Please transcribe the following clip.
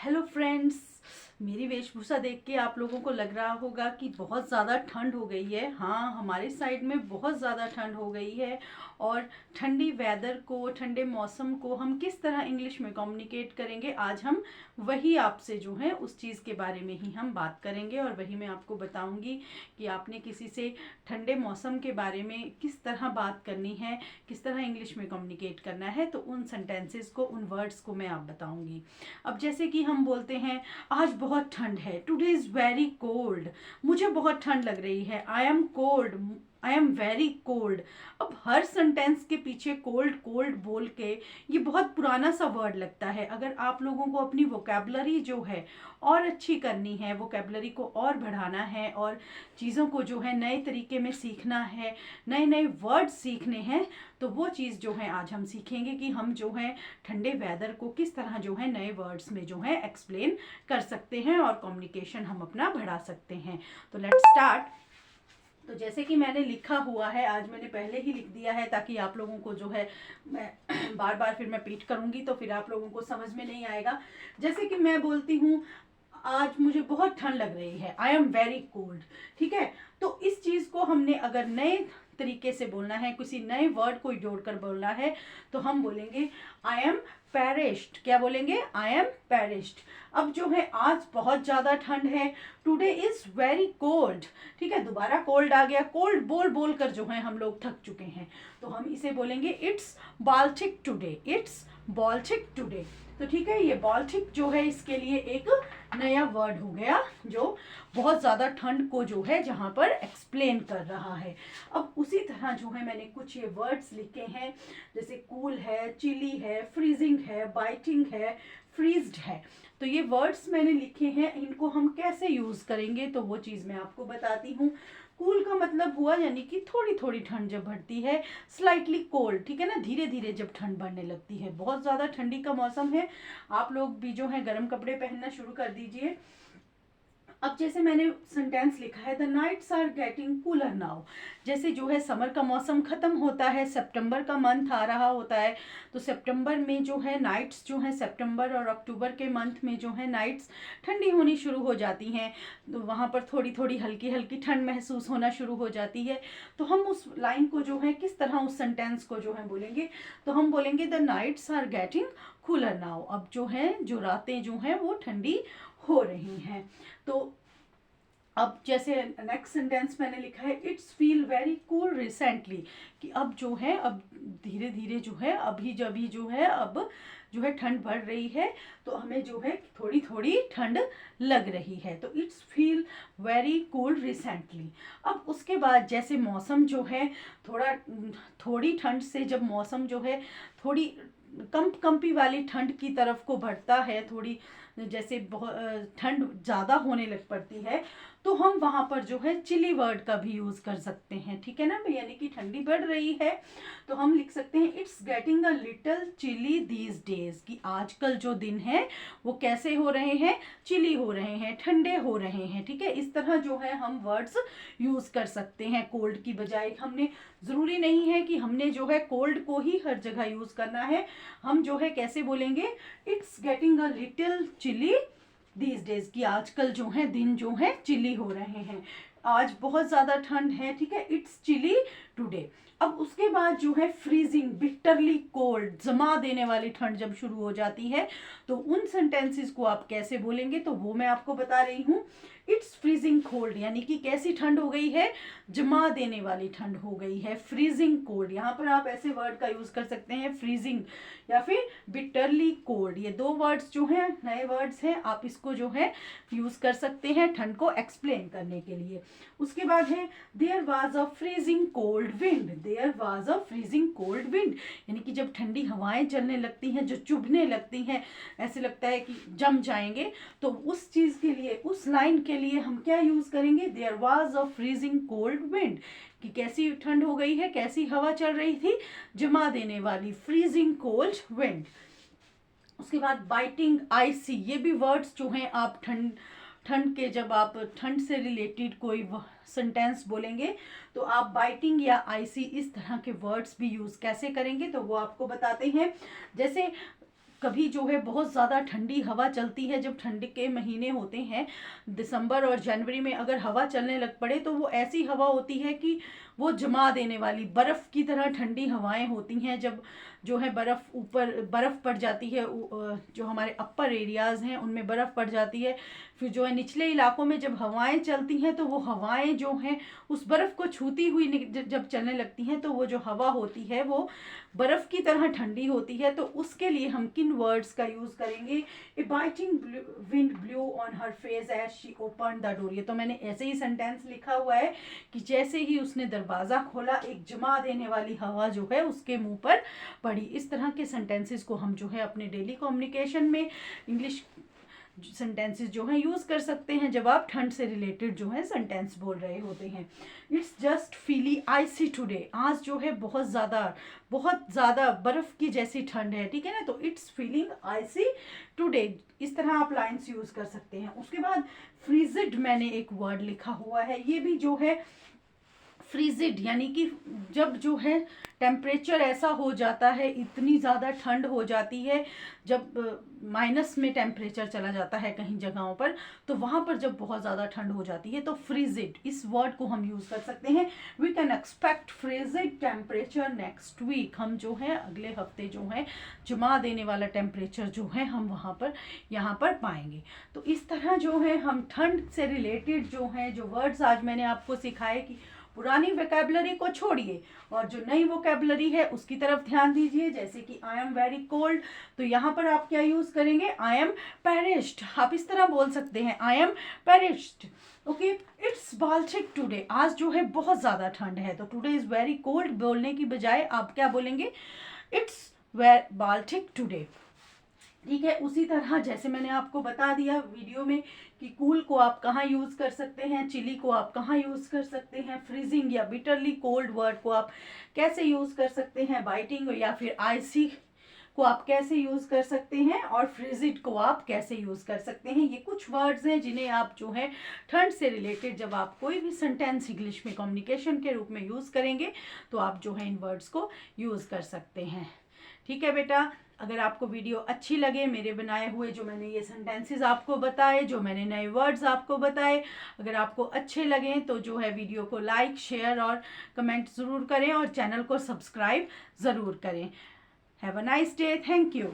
Hello friends. मेरी वेशभूषा देख के आप लोगों को लग रहा होगा कि बहुत ज़्यादा ठंड हो गई है। हाँ, हमारे साइड में बहुत ज़्यादा ठंड हो गई है। और ठंडी वेदर को, ठंडे मौसम को हम किस तरह इंग्लिश में कम्युनिकेट करेंगे, आज हम वही आपसे जो है उस चीज़ के बारे में ही हम बात करेंगे। और वही मैं आपको बताऊंगी कि आपने किसी से ठंडे मौसम के बारे में किस तरह बात करनी है, किस तरह इंग्लिश में कम्युनिकेट करना है। तो उन सेंटेंसेस को, उन वर्ड्स को मैं आप बताऊंगी। अब जैसे कि हम बोलते हैं आज बहुत ठंड है, टुडे इज वेरी कोल्ड। मुझे बहुत ठंड लग रही है, I am cold, I am very cold. अब हर सेंटेंस के पीछे कोल्ड कोल्ड बोल के ये बहुत पुराना सा वर्ड लगता है। अगर आप लोगों को अपनी वोकेबलरी जो है और अच्छी करनी है, वोकेबलरी को और बढ़ाना है और चीज़ों को जो है नए तरीके में सीखना है, नए नए वर्ड सीखने हैं, तो वो चीज़ जो है आज हम सीखेंगे कि हम जो है ठंडे वेदर को किस तरह जो है नए वर्ड्स में जो है एक्सप्लेन कर सकते हैं और कम्युनिकेशन हम अपना बढ़ा सकते हैं। तो लेट्स स्टार्ट। तो जैसे कि मैंने लिखा हुआ है, आज मैंने पहले ही लिख दिया है ताकि आप लोगों को जो है, मैं बार बार फिर मैं रिपीट करूंगी तो फिर आप लोगों को समझ में नहीं आएगा। जैसे कि मैं बोलती हूँ आज मुझे बहुत ठंड लग रही है, आई एम वेरी कोल्ड। ठीक है, तो इस चीज को हमने अगर नए तरीके से बोलना है, किसी नए वर्ड को जोड़कर बोलना है, तो हम बोलेंगे आई एम पेरिश्ड। क्या बोलेंगे? I am perished. अब जो है आज बहुत ज्यादा ठंड है, टुडे इज वेरी कोल्ड। ठीक है, दोबारा कोल्ड आ गया। कोल्ड बोल बोल कर जो है हम लोग थक चुके हैं, तो हम इसे बोलेंगे it's Baltic today, it's Baltic today. तो ठीक है, ये बाल्टिक जो है इसके लिए एक नया वर्ड हो गया जो बहुत ज़्यादा ठंड को जो है जहाँ पर एक्सप्लेन कर रहा है। अब उसी तरह जो है मैंने कुछ ये वर्ड्स लिखे हैं, जैसे कूल है, चिली है, फ्रीजिंग है, बाइटिंग है, फ्रीज्ड है। तो ये वर्ड्स मैंने लिखे हैं, इनको हम कैसे यूज़ करेंगे तो वो चीज़ मैं आपको बताती हूँ। कूल का मतलब हुआ यानी कि थोड़ी थोड़ी ठंड जब बढ़ती है, स्लाइटली कोल्ड। ठीक है ना, धीरे धीरे जब ठंड बढ़ने लगती है। बहुत ज़्यादा ठंडी का मौसम है, आप लोग भी जो है गर्म कपड़े पहनना शुरू कर दीजिए। अब जैसे मैंने सेंटेंस लिखा है, the nights are getting cooler now. जैसे जो है समर का मौसम खत्म होता है, सितंबर का मंथ आ रहा होता है, तो सितंबर में जो है नाइट्स जो है, सितंबर और अक्टूबर के मंथ में जो है नाइट्स ठंडी होनी शुरू हो जाती हैं। तो वहाँ पर थोड़ी थोड़ी हल्की हल्की ठंड महसूस होना शुरू हो जाती है। तो हम उस लाइन को जो है किस तरह, उस सेंटेंस को जो है बोलेंगे, तो हम बोलेंगे the nights are getting cooler now. अब जो है, जो रातें जो हैं वो ठंडी हो रही हैं। तो अब जैसे नेक्स्ट सेंटेंस मैंने लिखा है, it's feel very cool recently, कि अब जो है, अब धीरे धीरे जो है, अभी जब भी जो है, अब जो है ठंड बढ़ रही है, तो हमें जो है थोड़ी थोड़ी ठंड लग रही है। तो it's feel very cool recently. अब उसके बाद जैसे मौसम जो है थोड़ा, थोड़ी ठंड से जब मौसम जो है थोड़ी कंपी वाली ठंड की तरफ को बढ़ता है, थोड़ी जैसे बहुत ठंड ज़्यादा होने लग पड़ती है, तो हम वहाँ पर जो है चिली वर्ड का भी यूज़ कर सकते हैं। ठीक है ना, यानी कि ठंडी बढ़ रही है, तो हम लिख सकते हैं it's getting a little chilly these days, कि आजकल जो दिन है वो कैसे हो रहे हैं, चिली हो रहे हैं, ठंडे हो रहे हैं। ठीक है, इस तरह जो है हम वर्ड्स यूज़ कर सकते हैं कोल्ड की बजाय। हमने, ज़रूरी नहीं है कि हमने जो है कोल्ड को ही हर जगह यूज़ करना है। हम जो है कैसे बोलेंगे, it's getting a little chilly these days, की आजकल जो है दिन जो है चिली हो रहे हैं, आज बहुत ज्यादा ठंड है। ठीक है, इट्स चिली टुडे। अब उसके बाद जो है फ्रीजिंग, बिटरली कोल्ड, जमा देने वाली ठंड जब शुरू हो जाती है, तो उन सेंटेंसेस को आप कैसे बोलेंगे तो वो मैं आपको बता रही हूँ। इट्स फ्रीजिंग कोल्ड, यानी कि कैसी ठंड हो गई है, जमा देने वाली ठंड हो गई है, फ्रीजिंग कोल्ड। यहाँ पर आप ऐसे वर्ड का यूज कर सकते हैं, फ्रीजिंग या फिर बिटरली कोल्ड। ये दो वर्ड्स जो हैं नए वर्ड्स हैं, आप इसको जो है यूज कर सकते हैं ठंड को एक्सप्लेन करने के लिए। उसके बाद है there was a freezing cold wind, there was a freezing cold wind, यानी कि जब ठंडी हवाएं चलने लगती हैं, जो चुभने लगती हैं, ऐसे लगता है कि जम जाएंगे, तो उस चीज के लिए, उस लाइन के लिए हम क्या यूज करेंगे, there was a freezing cold wind, कि कैसी ठंड हो गई है, कैसी हवा चल रही थी, जमा देने वाली, फ्रीजिंग कोल्ड विंड। उसके बाद बाइटिंग, आइसी, ये भी वर्ड्स जो हैं आप ठंड, ठंड के, जब आप ठंड से रिलेटेड कोई सेंटेंस बोलेंगे तो आप बाइटिंग या आइसी इस तरह के वर्ड्स भी यूज कैसे करेंगे तो वो आपको बताते हैं। जैसे कभी जो है बहुत ज़्यादा ठंडी हवा चलती है, जब ठंड के महीने होते हैं दिसंबर और जनवरी में, अगर हवा चलने लग पड़े तो वो ऐसी हवा होती है कि वो जमा देने वाली, बर्फ़ की तरह ठंडी हवाएं होती हैं। जब जो है बर्फ़ पड़ जाती है, जो हमारे अपर एरियाज़ हैं उनमें बर्फ़ पड़ जाती है, फिर जो है निचले इलाकों में जब हवाएं चलती हैं तो वो हवाएं जो हैं उस बर्फ़ को छूती हुई जब चलने लगती हैं तो वो जो हवा होती है वो बर्फ़ की तरह ठंडी होती है। तो उसके लिए हम किन वर्ड्स का यूज़ करेंगे? A biting wind blew on her face as she open the door. ये तो मैंने ऐसे ही सेंटेंस लिखा हुआ है कि जैसे ही उसने दरवाज़ा खोला एक जमा देने वाली हवा जो है उसके मुंह पर पड़ी। इस तरह के सेंटेंसेस को हम जो है अपने डेली कम्युनिकेशन में इंग्लिश सेंटेंसेस जो है यूज़ कर सकते हैं जब आप ठंड से रिलेटेड जो है सेंटेंस बोल रहे होते हैं। It's just feely icy today. आज जो है बहुत ज़्यादा बर्फ़ की जैसी ठंड है, ठीक है ना। तो इट्स फीलिंग आइसी टुडे, इस तरह आप लाइन्स यूज़ कर सकते हैं। उसके बाद फ्रीजिड मैंने एक वर्ड लिखा हुआ है, ये भी जो है फ्रीजिड यानी कि जब जो है टेम्परेचर ऐसा हो जाता है, इतनी ज़्यादा ठंड हो जाती है, जब माइनस में टेम्परेचर चला जाता है कहीं जगहों पर, तो वहाँ पर जब बहुत ज़्यादा ठंड हो जाती है तो फ्रीजिड इस वर्ड को हम यूज़ कर सकते हैं। We can expect frigid temperature next week. हम जो है अगले हफ्ते जो है जमा देने वाला टेम्परेचर जो है हम वहाँ पर यहाँ पर पाएंगे। तो इस तरह जो है हम ठंड से रिलेटेड जो है जो वर्ड्स आज मैंने आपको सिखाए कि पुरानी वोकैबुलरी को छोड़िए और जो नई वोकैबुलरी है उसकी तरफ ध्यान दीजिए। जैसे कि आई एम वेरी कोल्ड, तो यहाँ पर आप क्या यूज़ करेंगे? आई एम पेरिश्ड। आप इस तरह बोल सकते हैं, आई am perished. Okay, it's Baltic today. आज जो है बहुत ज़्यादा ठंड है, तो टुडे इज़ वेरी कोल्ड बोलने की बजाय आप क्या बोलेंगे? It's Baltic today. ठीक है। उसी तरह जैसे मैंने आपको बता दिया वीडियो में कि कूल को आप कहाँ यूज़ कर सकते हैं, चिली को आप कहाँ यूज़ कर सकते हैं, फ्रीजिंग या बिटरली कोल्ड वर्ड को आप कैसे यूज़ कर सकते हैं, बाइटिंग या फिर आइसी को आप कैसे यूज़ कर सकते हैं, और फ्रीजिड को आप कैसे यूज़ कर सकते हैं। ये कुछ वर्ड्स हैं जिन्हें आप जो है ठंड से रिलेटेड जब आप कोई भी सेंटेंस इंग्लिश में कम्युनिकेशन के रूप में यूज़ करेंगे तो आप जो है इन वर्ड्स को यूज़ कर सकते हैं। ठीक है बेटा, अगर आपको वीडियो अच्छी लगे, मेरे बनाए हुए जो मैंने ये सेंटेंसेस आपको बताए, जो मैंने नए वर्ड्स आपको बताए, अगर आपको अच्छे लगें तो जो है वीडियो को लाइक, शेयर और कमेंट ज़रूर करें और चैनल को सब्सक्राइब ज़रूर करें। Have a nice day. Thank you.